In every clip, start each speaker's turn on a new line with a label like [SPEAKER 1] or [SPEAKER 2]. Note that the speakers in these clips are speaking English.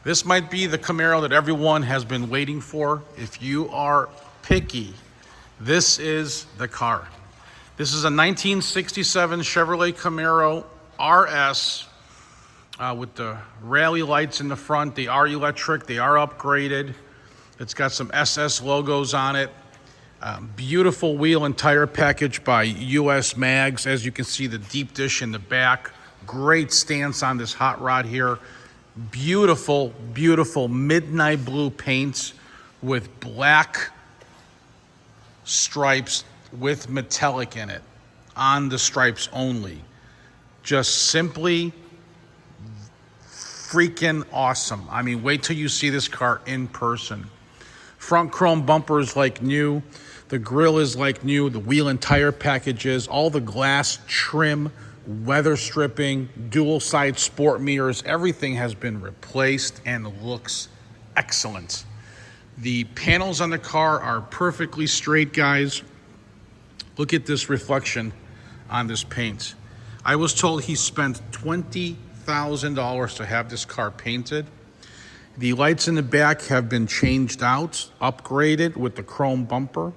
[SPEAKER 1] This might be the Camaro that everyone has been waiting for. If you are picky, this is the car. This is a 1967 Chevrolet Camaro RS with the rally lights in the front. They are electric, they are upgraded. It's got some SS logos on it. Beautiful wheel and tire package by US Mags. As you can see, the deep dish in the back. Great stance on this hot rod here. Beautiful, beautiful midnight blue paints with black stripes with metallic in it, on the stripes only. Just simply freaking awesome. I mean, wait till you see this car in person. Front chrome bumpers like new. The grille is like new. The wheel and tire packages, all the glass trim, weather stripping, dual side sport mirrors, everything has been replaced and looks excellent. The panels on the car are perfectly straight, guys. Look at this reflection on this paint. I was told he spent $20,000 to have this car painted. The lights in the back have been changed out, upgraded with the chrome bumper.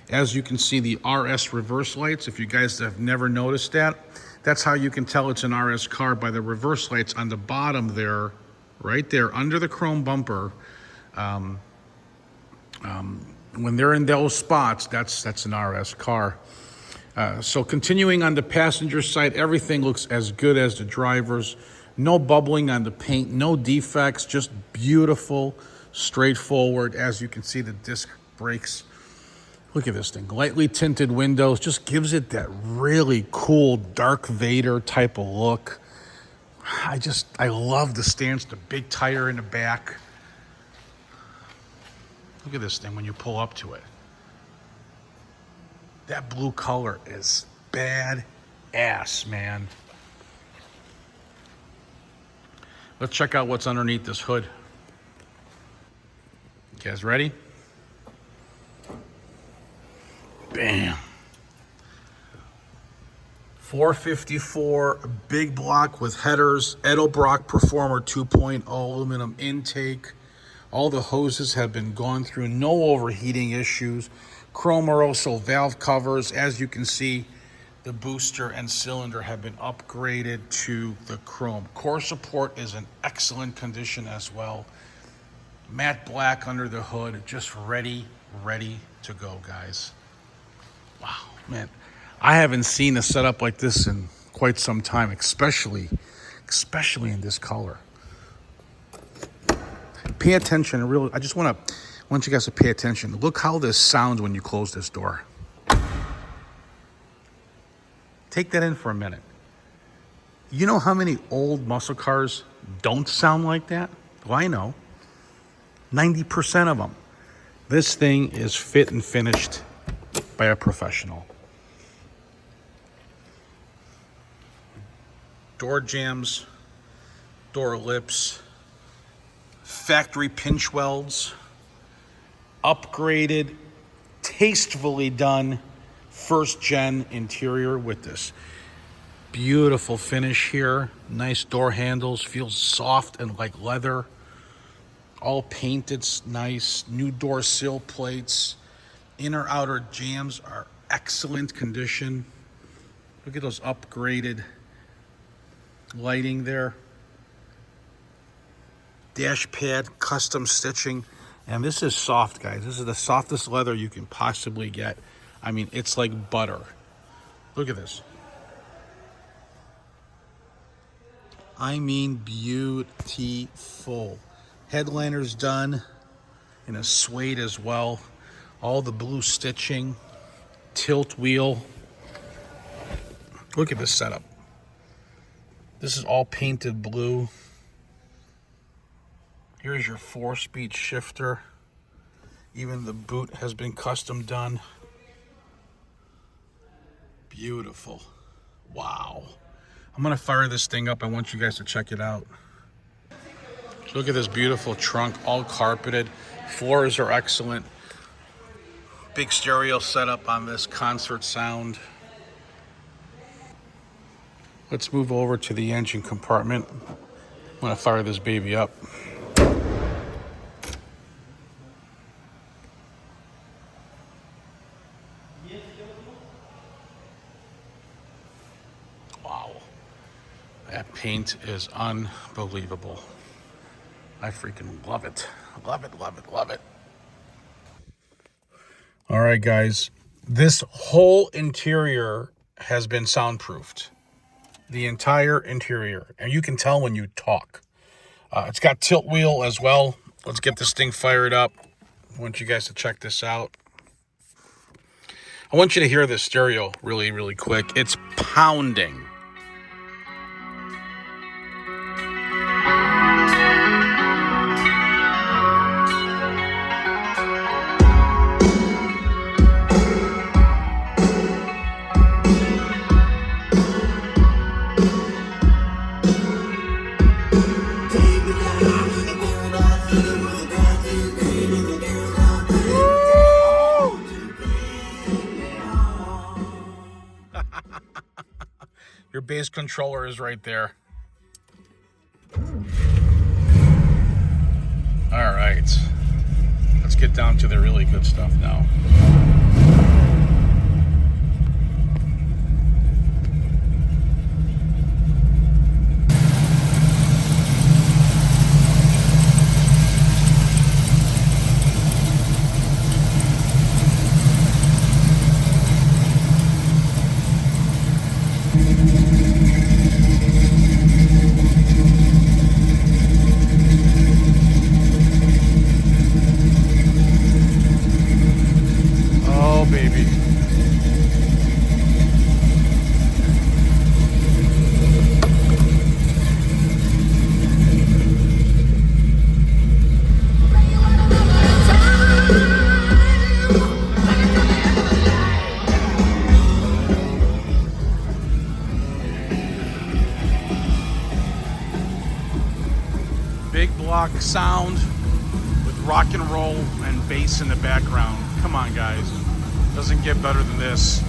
[SPEAKER 1] As you can see, the RS reverse lights, if you guys have never noticed that, that's how you can tell it's an RS car, by the reverse lights on the bottom there, right there under the chrome bumper. When they're in those spots, that's an RS car. So continuing on the passenger side, everything looks as good as the driver's. No bubbling on the paint, no defects, just beautiful, straightforward. As you can see, the disc brakes. Look at this thing, lightly tinted windows, just gives it that really cool Darth Vader type of look. I love the stance, the big tire in the back. Look at this thing when you pull up to it. That blue color is bad ass, man. Let's check out what's underneath this hood. You guys ready? Bam. 454 big block with headers, Edelbrock Performer 2.0 aluminum intake. All the hoses have been gone through, no overheating issues. Chrome Aeroso valve covers. As you can see, the booster and cylinder have been upgraded to the chrome. Core support is in excellent condition as well. Matte black under the hood, just ready to go, guys. Wow, man. I haven't seen a setup like this in quite some time, especially in this color. Pay attention, I just want you guys to pay attention. Look how this sounds when you close this door. Take that in for a minute. You know how many old muscle cars don't sound like that? Well, I know. 90% of them. This thing is fit and finished by a professional. Door jambs, door lips, factory pinch welds, upgraded, tastefully done first gen interior with this beautiful finish here. Nice door handles, feels soft and like leather. All painted nice, new door sill plates. Inner outer jambs are excellent condition. Look at those upgraded lighting there. Dash pad, custom stitching. And this is soft, guys. This is the softest leather you can possibly get. I mean, it's like butter. Look at this. I mean, beautiful. Headliner's done in a suede as well. All the blue stitching, tilt wheel. Look at this setup. This is all painted blue. Here's your 4-speed shifter. Even the boot has been custom done. Beautiful. Wow. I'm gonna fire this thing up. I want you guys to check it out. Look at this beautiful trunk, all carpeted. Floors are excellent. Big stereo setup on this, concert sound. Let's move over to the engine compartment. I'm gonna fire this baby up. paint is unbelievable. I freaking love it. Love it, love it, love it. All right, guys. This whole interior has been soundproofed. The entire interior. And you can tell when you talk. It's got tilt wheel as well. Let's get this thing fired up. I want you guys to check this out. I want you to hear this stereo really, really quick. It's pounding. Your bass controller is right there. All right. Let's get down to the really good stuff now. Baby. Big block sound with rock and roll and bass in the background. Come on, guys. Doesn't get better than this.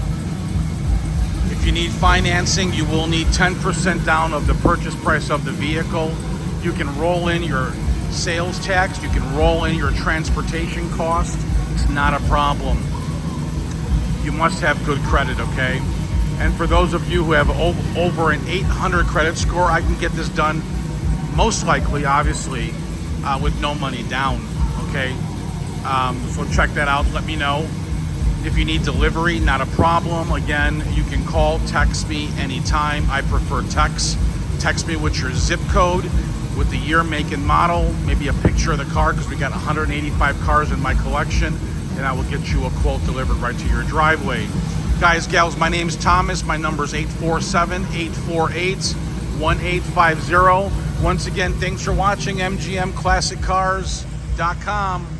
[SPEAKER 1] If you need financing, you will need 10% down of the purchase price of the vehicle. You can roll in your sales tax. You can roll in your transportation cost. It's not a problem. You must have good credit, okay? And for those of you who have over an 800 credit score, I can get this done most likely, obviously, with no money down, okay? So check that out. Let me know. If you need delivery, not a problem. Again, you can call, text me anytime. I prefer text. Text me with your zip code, with the year, make, and model, maybe a picture of the car, because we got 185 cars in my collection, and I will get you a quote delivered right to your driveway. Guys, gals, my name's Thomas. My number's 847-848-1850. Once again, thanks for watching MGMClassicCars.com.